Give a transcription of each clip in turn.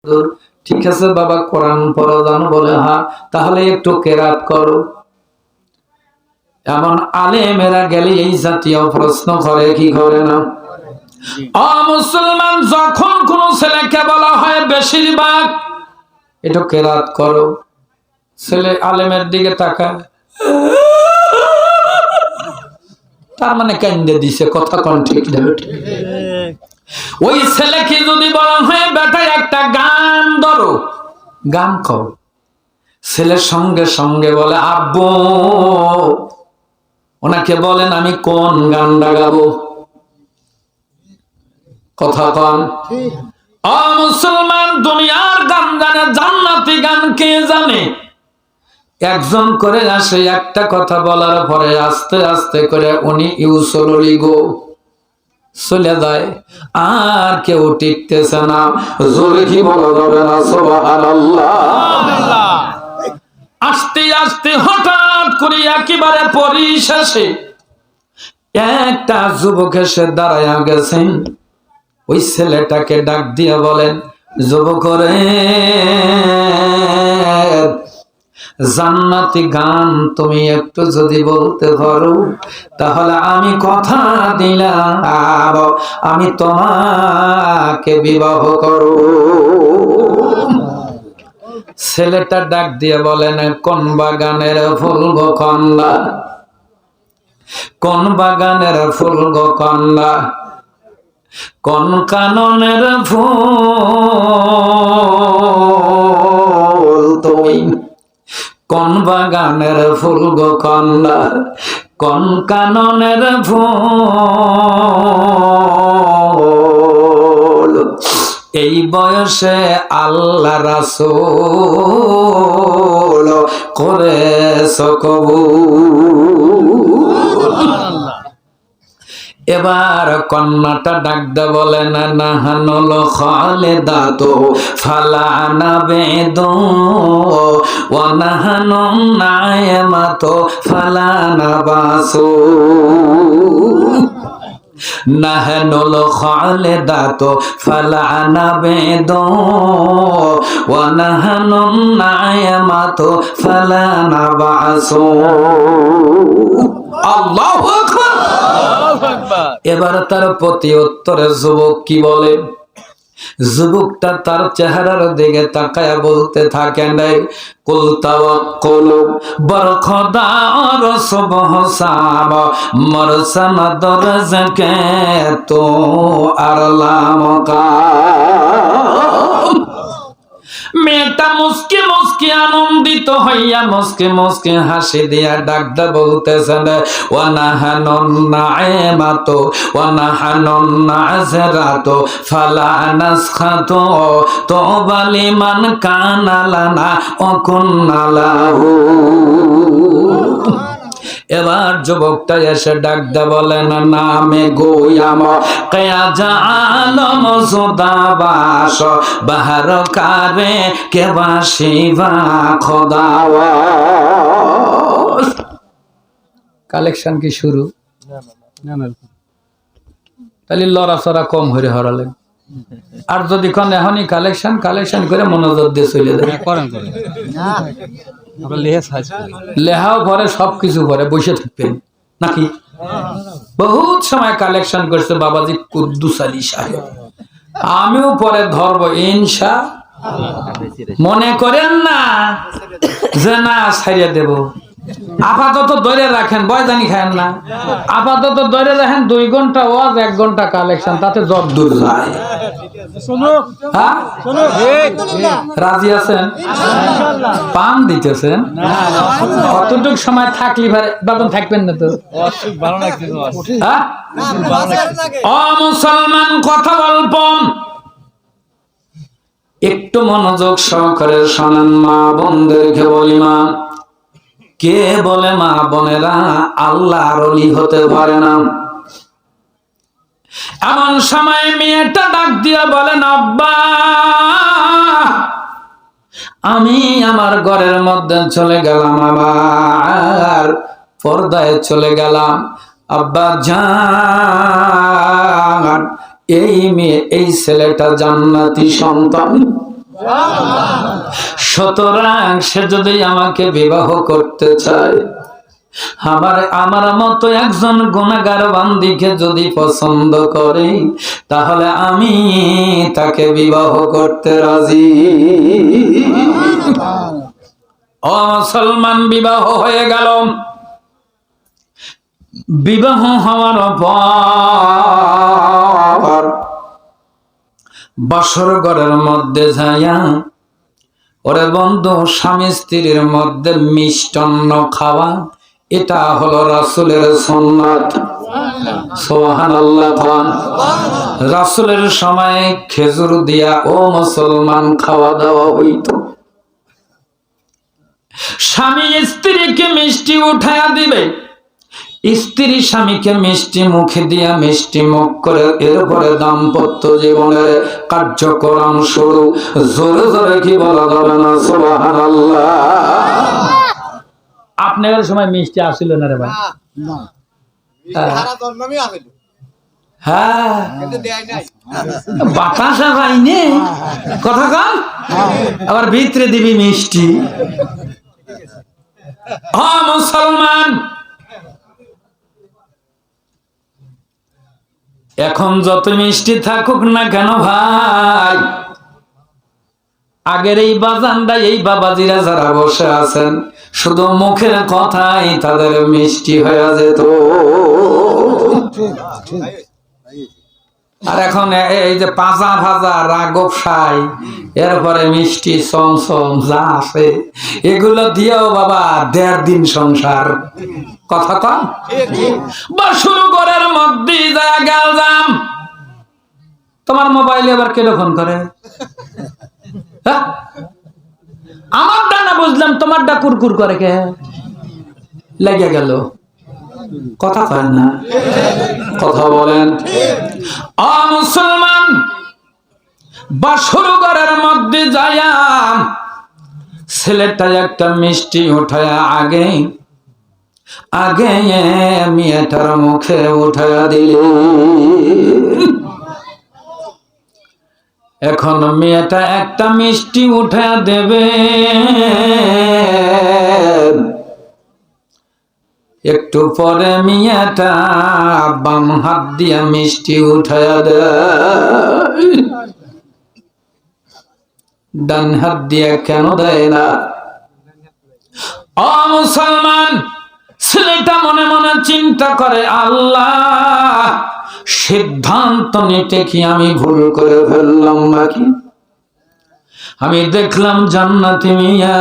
হুজুর, ঠিক আছে বাবা, কোরআন পড়ো জানো? বলে হ্যাঁ। তাহলে একটু কেরাত করো। এমন আলেমেরা গেলে এই জাতীয় প্রশ্ন করে কি করে না? মুসলমান যখন কোন ছেলেকে বলা হয় বেশিরভাগ একটু কেরাত করো, ছেলে আলেমের দিকে তাকায়, তার মানে কান্দে দিছে। কথা কোন ঠিক না? ওই ছেলেকে যদি বলা হয় বেটা একটা গান ধরো, গান কর, ছেলের সঙ্গে সঙ্গে বলে আব্বু ওনাকে বলেন আমি কোন গানটা গাবো। কথা কন। মুসলমান দুনিয়ার গান জানে, জান্নাতি গান কে জানে? একজন করে আসে, একটা কথা বলার পরে আস্তে আস্তে করে উনি ইউসলি গো চলে যায়, আর কেউ টিকতেছে না। জোরে কি বলা যাবে না? সুবহানাল্লাহ। আস্তে আস্তে হঠাৎ করে একেবারে পরিশেষে একটা যুবক এসে দাঁড়ায়া গেছেন। ওই ছেলেটাকে ডাক দিয়ে বলেন, যুবক রে, জান্নাতি গান তুমি একটু যদি বলতে পারো তাহলে আমি কথা দিলাম আমি তোমাকে বিবাহ করব। ছেলেটা ডাক দিয়ে বলেন, কোন বাগানের ফুল গো কন্যা, কোন বাগানের ফুল গো কন্যা, কোন কাননের ফুল তুমি, কোন বাগানের ফুল গো কন্যা, কোন কাননের ফুল, এই বয়সে আল্লাহ রাসূল করেছ কবুল। এবার কন্যাটা ডাকতে বলেন, নাহানুল খালিদাতু ফালানা বেদু ওয়া নাহানু নায়মাতু ফালানা বাসু, নাহানুল খালিদাতু ফালানা বেদু ওয়া নাহানু নায়মাতু ফালানা বাসু। আল্লাহু আকবার। এবার তার প্রতি উত্তরে যুবক কি বলে? যুবকটা তার চেহারার দিকে তাকায়া বলতে থাকেন, কুল তাওয়াক্কুলু বরখদা রসবহ সাব মরসানা দরজকে তো আরলামকা। মেয়েটা মুস্কি মুস্কি আনন্দিত হইয়া মুস্কি মুস্কি হাসি দিয়া ডাকতে বলতেছেন, ওয়া নাহানুন নাইমাতু ওয়া নাহানুন নাযরাতু ফালা নাসখাতু তুবা লিমান কানা লানা ওয়া কুন্না লাহু। এবার যুবকটা এসে ডাকতে বলেন, নামে গোয়াম কেয়া জালম সুদাবাস বাহার কারে কেবা শিবা খোদাওয়াস। কালেকশন কি শুরু? তাহলে লড়াচড়া কম হয়ে হরালে। আর যদি কোন এখনই কালেকশন কালেকশন করে মনোযোগ দিয়ে চলে যায়, লেহাও পরে সবকিছু পরে বসে থাকবেন নাকি? বহুত সময় কালেকশন করছে বাবাজি কুদ্দুস আলী সাহেব, আমিও পরে ধরবো ইনশা। মনে করেন না যে না ছাড়িয়ে দেব। আপাতত ধরে রাখেন, বয়দানি খায়েন না। আপাতত ধরে রাখেন 2 ঘন্টা ওয়াজ 1 ঘন্টা কালেকশন, তাতে জব দূর যায়। হ্যাঁ? রাজি আছেন? পান দিতেছেন? কতটুক সময় থাকলি বাদন থাকবেন না তো? হ্যাঁ? ও মুসলমান, কথা বলব, একটু মনোযোগ সহকারে শোনেন। মা বোনদেরকে বলি, মা কে বলে মা বোনেরা আল্লাহর ওলি হতে পারে না? এমন সময় মেয়েটা ডাক দিয়ে বলেন, আব্বা আমি আমার ঘরের মধ্যে চলে গেলাম, আবার পর্দায় চলে গেলাম। আব্বা জান, এই মেয়ে এই ছেলেটা জান্নাতি সন্তান। সুতরাং সে যদি আমাকে বিবাহ করতে চায়, আমার মতো একজন গুনাহগার বান্দীকে যদি পছন্দ করে, তাহলে আমি তাকে বিবাহ করতে রাজি। ও মুসলমান, বিবাহ হয়ে গেল। বিবাহ হওয়ার পর বাসর ঘরের মধ্যে যাইয়া, ওরে বন্ধু, স্বামী স্ত্রীর মধ্যে মিষ্টান্ন খাওয়া, এটা হলো রাসূলের সুন্নাত। সুবহানাল্লাহ। রাসূলের সময় খেজুর দিয়া ও মুসলমান খাওয়া দাওয়া হইতো। স্বামী স্ত্রীকে মিষ্টি উঠায়া দিবে, স্ত্রী স্বামীকে মিষ্টি মুখে দিয়া মিষ্টি মুখ করে, এরপরে দাম্পত্য জীবনের কার্যক্রম শুরু। জোরে জোরে কি বলা যাবে না সুবহানাল্লাহ। আপনার সময় মিষ্টি আসিল না রে ভাই? হ্যাঁ, বাতাসা পাইনি কথা কম, আবার ভিতরে দিবি মিষ্টি। মুসলমান, এখন যত মিষ্টি থাকুক না কেন ভাই, আগের এই বাজানরা, এই বাবাজিরা যারা বসে আছেন, শুধু মুখের কথাই তাদের মিষ্টি হয়ে যেত। আর এখন এই যে পাজা ভাজা রাগব সাই, এরপরে মিষ্টি চমচম যা আছে, এগুলো দিয়েও বাবা 1.5 দিন সংসার। কথা তো বা শুরু করার মধ্যে যা গেলাম। তোমার মোবাইলে আবার কেন ফোন করে? আমারটা না বুঝলাম, তোমারটা কুরকুর করে কে? লেগে গেল। কথা কয় না, কথা বলেন। মুসলমান, বাসর ঘরের মধ্যে যাইয়া ছেলেটা একটা মিষ্টি উঠায়া আগে আগে মেয়েটার মুখে উঠায়া দিল। এখন মেয়েটা একটা মিষ্টি উঠায়া দেবে, একটু পরে মেয়েটা বাম হাত দিয়া মিষ্টি উঠায়া দেয়। ডান হাত দিয়া কেন দেয় না? মুসলমান, ছেলেটা মনে মনে চিন্তা করে, আল্লাহ, সিদ্ধান্ত নিতে কি আমি ভুল করে ফেললাম নাকি? আমি দেখলাম জান্নাতি মিয়া,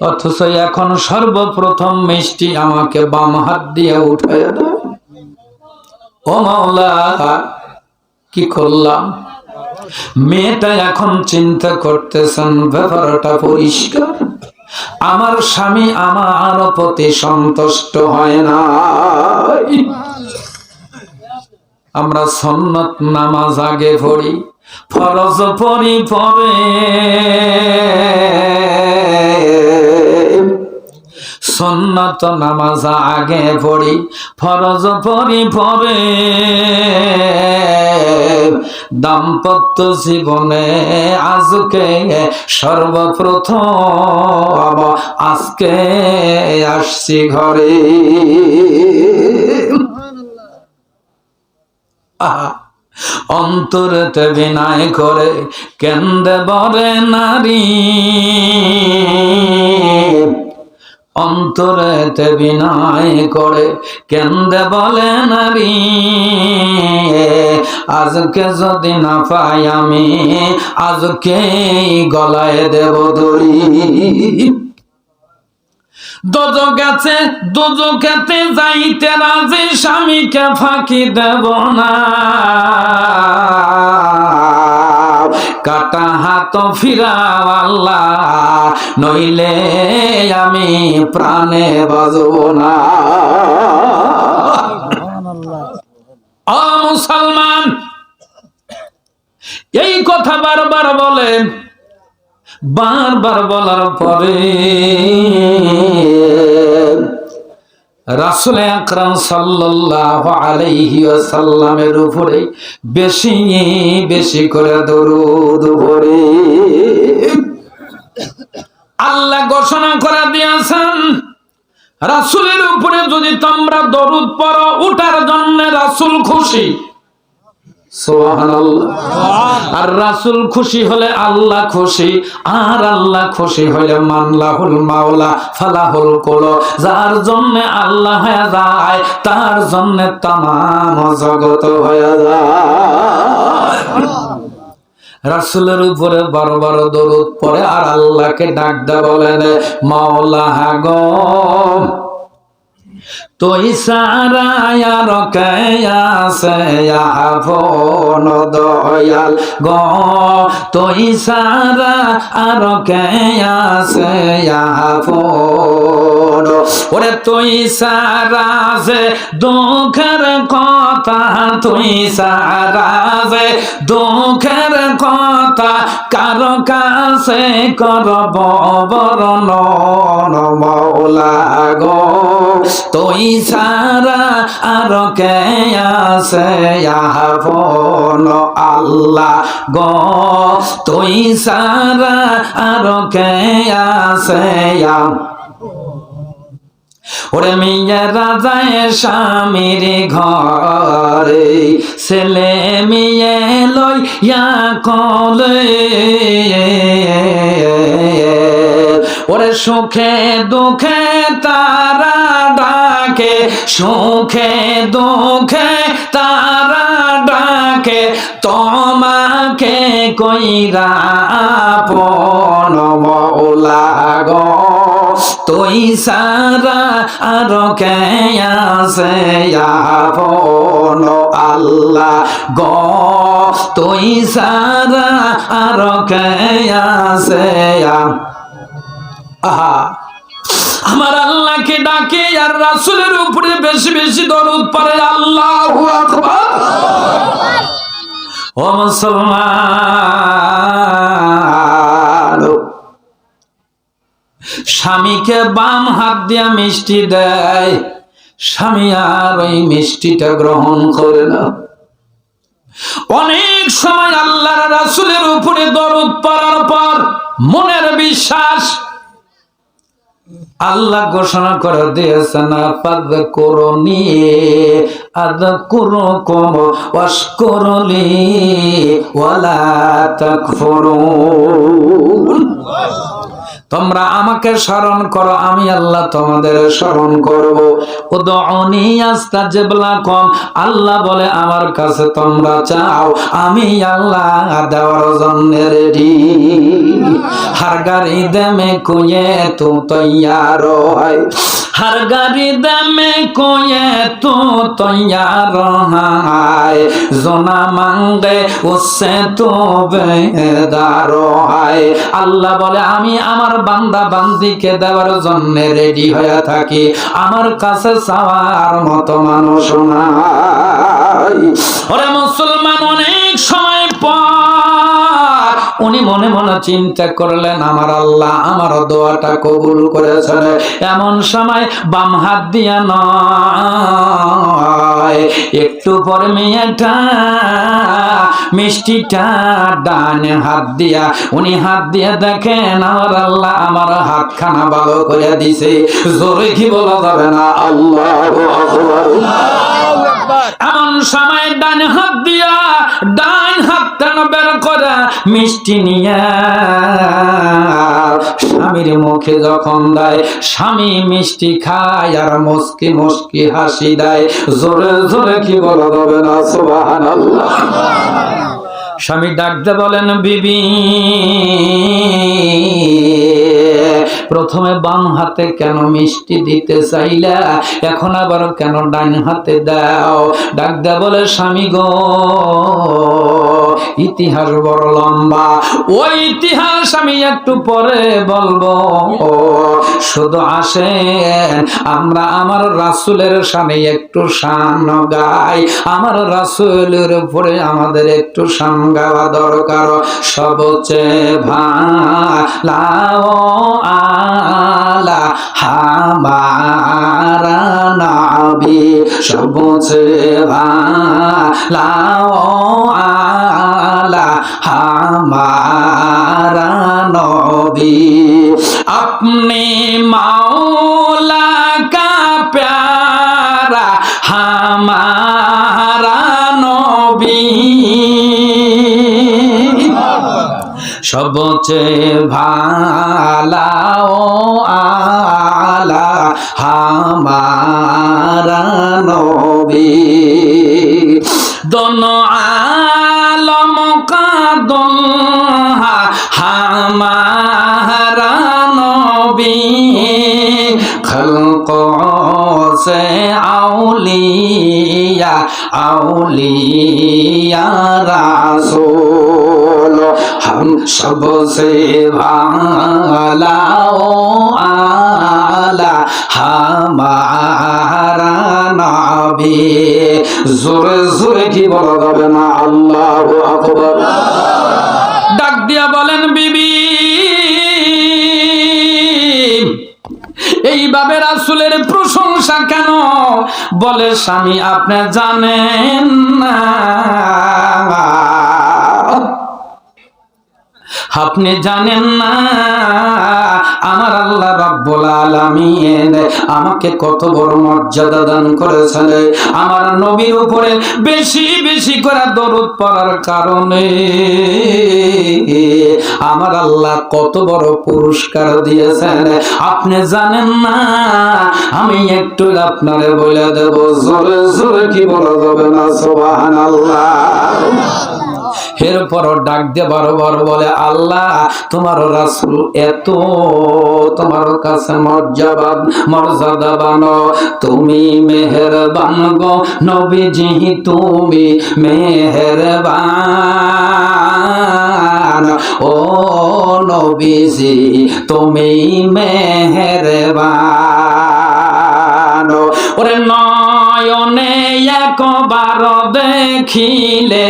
অথচ এখন সর্বপ্রথম মিষ্টি আমাকে বাম হাত দিয়ে উঠায় দেয়। ও মাওলা, কি করলাম? মেয়েটা এখন চিন্তা করতেছেন, ব্যাপারটা পরিষ্কার, আমার স্বামী আমার প্রতি সন্তুষ্ট হয় না। আমরা সুন্নত নামাজ আগে পড়ি, ফরজ পড়ি পরে, সুন্নত নামাজ আগে পড়ি, ফরজ পড়ি পরে। দাম্পত্য জীবনে আজকে সর্বপ্রথম আজকে আসছি ঘরে। অন্তরেতে বিনয় করে কেন্দে বরে নারী, অন্তরেতে বিনয় করে কেন্দে বলে নারী, আজকে যদি না পাই আমি আজকে গলায় দেব দড়ি। দোজখেতে যাইতে রাজি, স্বামীকে ফাঁকি দেব না, কাটা হাত ফিরাও আল্লাহ, নইলে আমি প্রাণে বাজব না। মুসলমান, এই কথা বারবার বলেন। বারবার বলার পরে রাসূল আকরাম সাল্লাল্লাহু আলাইহি ওয়াসাল্লামের উপরে বেশি বেশি করে দরুদ পড়ে। আল্লাহ ঘোষণা করে দিয়েছেন, রাসূলের উপরে যদি তোমরা দরুদ পড়ো ওটার জন্য রাসূল খুশি। সুবহানাল্লাহ। আর রাসূল খুশি হলে আল্লাহ খুশি, আর আল্লাহ খুশি হলে মানলাহুল মাওলা ফালাহুল কুল। যার জন্য আল্লাহ হয়ে যায় তার জন্য तमाम জগৎ হয়ে যায়। রাসূলের উপরে বারবার দরুদ পড়ে আর আল্লাহকে ডাক দেয়, বলেন মাওলা গো তুই সারা আর কে আছে আপন দয়াল গো, তুই সারা আর কে আছে আপন। ওরে তুই সারা যে দুঃখের কথা, তুই সারা যে দুঃখের কথা কারো কাছে করব বর্ণন মাওলা গো, তুই সারা আর কে আছে আপন আল্লাহ গো, তুই সারা আর কে আছে। ওরে মেয়ে রাজায় স্বামীর ঘরে ছেলে মেয়ে লইয়া কলে, ওরে সুখে দুঃখে তারা ডাকে, সুখে দুঃখে তারা ডাকে তোমাকে কইরা আপন মাওলা গো, তুই সারা আর কে আছে আপন আল্লাহ গো, তুই সারা আর কে আছে। আহা, আমার আল্লাহকে ডাকে আর রাসূলের উপরে বেশি বেশি দরুদ পড়ে। আল্লাহু আকবার। ও মুসলমান, স্বামীকে বাম হাত দিয়া মিষ্টি দেয়, স্বামী আর ওই মিষ্টিটা গ্রহণ করে না। অনেক সময় আল্লাহর রাসূলের উপরে দরুদ পড়ার পর মনের বিশ্বাস, আল্লাহ ঘোষণা করে দিয়েছেন ফাযকুরুনি আযকুরুকুম ওয়াশকুরুলি ওয়ালা তাকফুরুন। তোমরা আমাকে স্মরণ করো, আমি আল্লাহ তোমাদের স্মরণ করব। উদউনি আস্তাজিব লাকুম, আল্লাহ বলে আমার কাছে তোমরা চাও, আমি আল্লাহ দেওয়ার জন্য রেডি। हर गरीब में कोई तू तैयार है, हर गरीब में कोई तू तैयार है, जो ना मांगे उससे तू बेदार है। আল্লাহ বলে আমি আমার বান্দা বান্দিকে দেওয়ার জন্য রেডি হয়ে থাকি, আমার কাছে চাওয়ার মতো মানুষ নাই। ওরে মুসলমান, অনেক সময় পর উনি মনে মনে চিন্তা করলেন আমার আল্লাহ আমার দোয়াটা কবুল করেছেন। এমন সময় বাম হাত দিয়া নয়, একটু পরে মেয়েটা মিষ্টিটা ডান হাত দিয়া, উনি হাত দিয়ে দেখেন আমার আল্লাহ আমার হাতখানা ভালো করে দিছে। জোরে কি বলা যাবে না আল্লাহু আকবার। এমন সময় ডান হাত দিয়া ডান হাতটা বের করে মিষ্টি নিয়ে স্বামীর মুখে যখন দেয়, স্বামী মিষ্টি খায় আর মুস্কি মুস্কি হাসি দেয়। জোরে জোরে কি বলা যাবে না সুবহানাল্লাহ। স্বামী ডাকতে বলেন বিবি, প্রথমে বাম হাতে কেন মিষ্টি দিতে চাইলা, এখন আবার কেন ডান হাতে দাও? ডাকতে বলে স্বামী গো ইতিহাস বড় লম্বা, ওই ইতিহাস আমি একটু পরে বলবো। শুধু আসেন আমরা আমার রাসূলের শানে একটু শান গাই, আমার রাসূলের উপরে আমাদের একটু শান গাওয়া দরকার। সবচেয়ে ভালো আলা হামারা নবী, সবচেয়ে ভালো আলা হামারা নবী, अपने मौला का प्यारा हमारा नबी, সবচেয়ে ভালো আলা হামারা নবী, दोनों आलम का दुल्हा हमारा नबी, खल्क़ों से औलिया औलिया रसूल, हम सबसे भाला आला हमारा नबी। जोरे जोरे की বলা যাবে না, আল্লাহু আকবার। ডাক দিয়া বলেন বিবি, এইভাবে রাসূলের প্রশংসা কেন? বলে স্বামী আপনি জানেন না, আপনি জানেন না আমার আল্লাহ রাব্বুল আলামিন আমাকে কত বড় মর্যাদা দান করেছেন। আমার নবীর উপরে বেশি বেশি করে দরুদ পড়ার কারণে আমার আল্লাহ কত বড় পুরস্কার দিয়েছেন আপনি জানেন না। আমি একটু আপনারে বলে দেব, জোরে জোরে কি বলা যাবে না সুবহানাল্লাহ। এরপর ডাক দিয়ে বারবার বলে আল্লাহ তোমার রাসূল এত তোমার কাছে মর্যাদাবান, তুমি মেহেরবান গো নবীজি, তুমি মেহেরবান, ও নবীজি তুমি মেহেরবান। ওরে নয়নে একবার দেখিলে